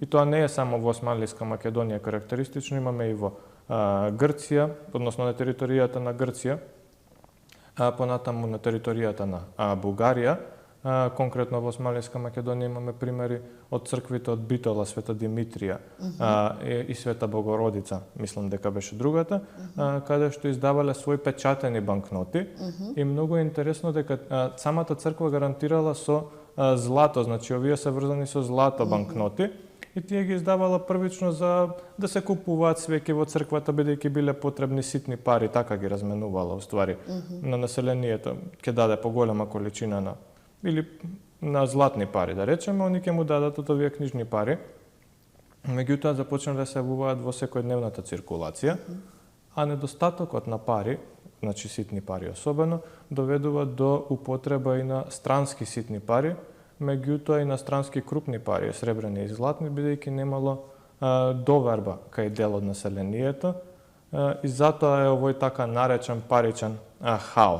И тоа не е само во Османлиска Македонија карактеристично, имаме и во Грција, односно на територијата на Грција, понатаму на територијата на Бугарија. Конкретно во Османлиска Македонија имаме примери од црквите од Битола, Света Димитрија и Света Богородица, мислам дека беше другата, каде што издавале свои печатени банкноти. И многу е интересно дека самата црква гарантирала со злато, значи овие се врзани со злато банкноти, и тие ги издавала првично за да се купуваат свеќи во црквата, бидејќи биле потребни ситни пари, така ги разменувала уствари на населението, ќе даде поголема количина на или на златни пари, да речеме, они ќе му дадат од овие книжни пари. Меѓутоа започна да се јавуваат во секојдневната циркулација, а недостатокот на пари, значи ситни пари особено, доведува до употреба и на странски ситни пари, меѓутоа и на странски крупни пари, сребрени и златни, бидејќи немало доверба кај дел од населението, и затоа е овој така наречен паричен хаос.